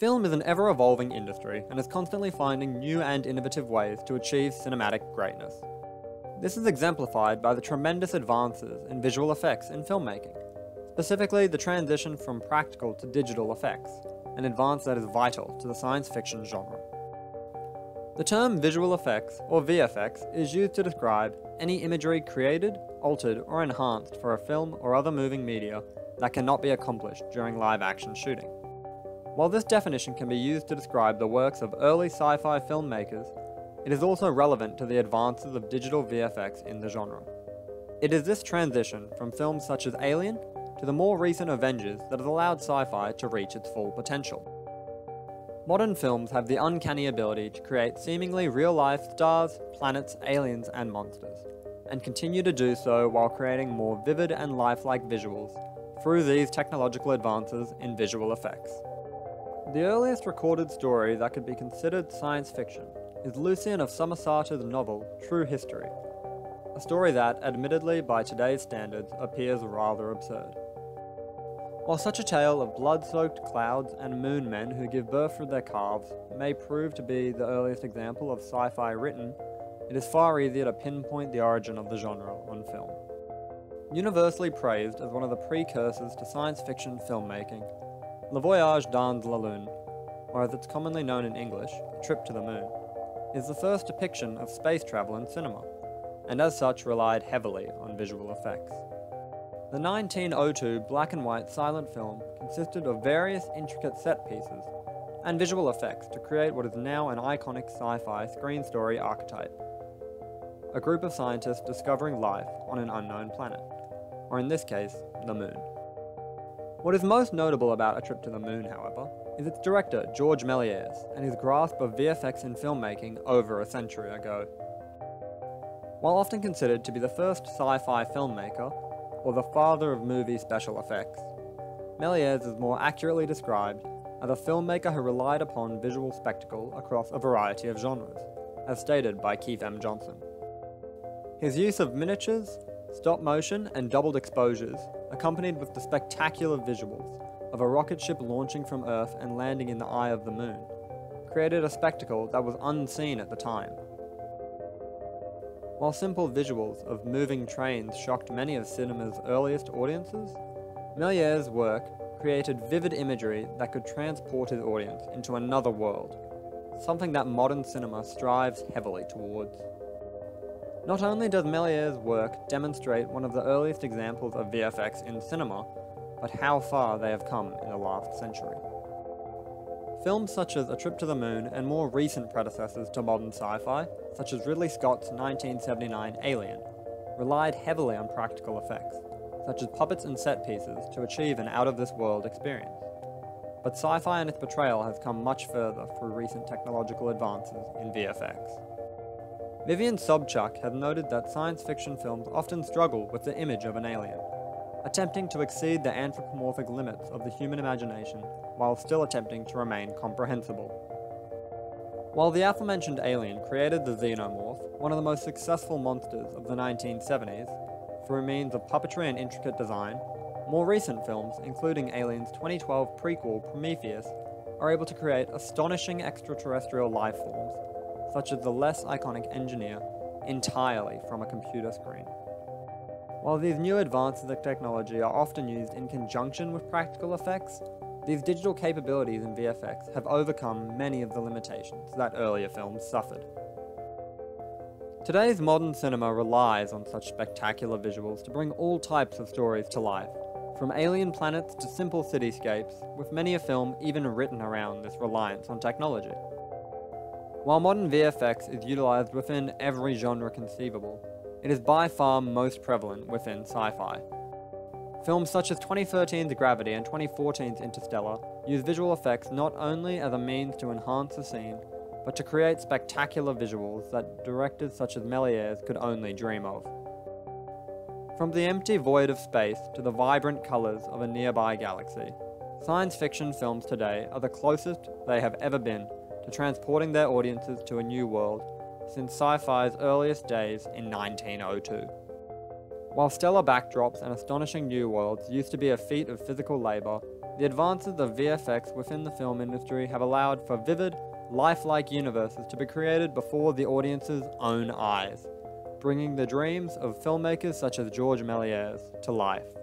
Film is an ever-evolving industry and is constantly finding new and innovative ways to achieve cinematic greatness. This is exemplified by the tremendous advances in visual effects in filmmaking, specifically the transition from practical to digital effects, an advance that is vital to the science fiction genre. The term visual effects, or VFX, is used to describe any imagery created, altered, or enhanced for a film or other moving media that cannot be accomplished during live-action shooting. While this definition can be used to describe the works of early sci-fi filmmakers, it is also relevant to the advances of digital VFX in the genre. It is this transition from films such as Alien to the more recent Avengers that has allowed sci-fi to reach its full potential. Modern films have the uncanny ability to create seemingly real-life stars, planets, aliens, and monsters, and continue to do so while creating more vivid and lifelike visuals through these technological advances in visual effects. The earliest recorded story that could be considered science fiction is Lucian of Samosata's novel True History, a story that, admittedly by today's standards, appears rather absurd. While such a tale of blood-soaked clouds and moon men who give birth to their calves may prove to be the earliest example of sci-fi written, it is far easier to pinpoint the origin of the genre on film. Universally praised as one of the precursors to science fiction filmmaking, Le Voyage dans la Lune, or as it's commonly known in English, A Trip to the Moon, is the first depiction of space travel in cinema, and as such relied heavily on visual effects. The 1902 black and white silent film consisted of various intricate set pieces and visual effects to create what is now an iconic sci-fi screen story archetype. A group of scientists discovering life on an unknown planet, or in this case, the Moon. What is most notable about A Trip to the Moon, however, is its director, George Méliès, and his grasp of VFX in filmmaking over a century ago. While often considered to be the first sci-fi filmmaker, or the father of movie special effects, Méliès is more accurately described as a filmmaker who relied upon visual spectacle across a variety of genres, as stated by Keith M. Johnson. His use of miniatures, stop motion, and doubled exposures, accompanied with the spectacular visuals of a rocket ship launching from Earth and landing in the eye of the Moon, created a spectacle that was unseen at the time. While simple visuals of moving trains shocked many of cinema's earliest audiences, Méliès' work created vivid imagery that could transport his audience into another world, something that modern cinema strives heavily towards. Not only does Méliès' work demonstrate one of the earliest examples of VFX in cinema, but how far they have come in the last century. Films such as A Trip to the Moon and more recent predecessors to modern sci-fi, such as Ridley Scott's 1979 Alien, relied heavily on practical effects, such as puppets and set pieces, to achieve an out-of-this-world experience. But sci-fi and its portrayal has come much further through recent technological advances in VFX. Vivian Sobchak has noted that science fiction films often struggle with the image of an alien, attempting to exceed the anthropomorphic limits of the human imagination while still attempting to remain comprehensible. While the aforementioned Alien created the xenomorph, one of the most successful monsters of the 1970s, through means of puppetry and intricate design, more recent films, including Alien's 2012 prequel Prometheus, are able to create astonishing extraterrestrial life forms, such as the less iconic Engineer, entirely from a computer screen. While these new advances of technology are often used in conjunction with practical effects, these digital capabilities in VFX have overcome many of the limitations that earlier films suffered. Today's modern cinema relies on such spectacular visuals to bring all types of stories to life, from alien planets to simple cityscapes, with many a film even written around this reliance on technology. While modern VFX is utilized within every genre conceivable, it is by far most prevalent within sci-fi. Films such as 2013's Gravity and 2014's Interstellar use visual effects not only as a means to enhance the scene, but to create spectacular visuals that directors such as Méliès could only dream of. From the empty void of space to the vibrant colours of a nearby galaxy, science fiction films today are the closest they have ever been to transporting their audiences to a new world since sci-fi's earliest days in 1902. While stellar backdrops and astonishing new worlds used to be a feat of physical labour, the advances of VFX within the film industry have allowed for vivid, lifelike universes to be created before the audience's own eyes, bringing the dreams of filmmakers such as George Méliès to life.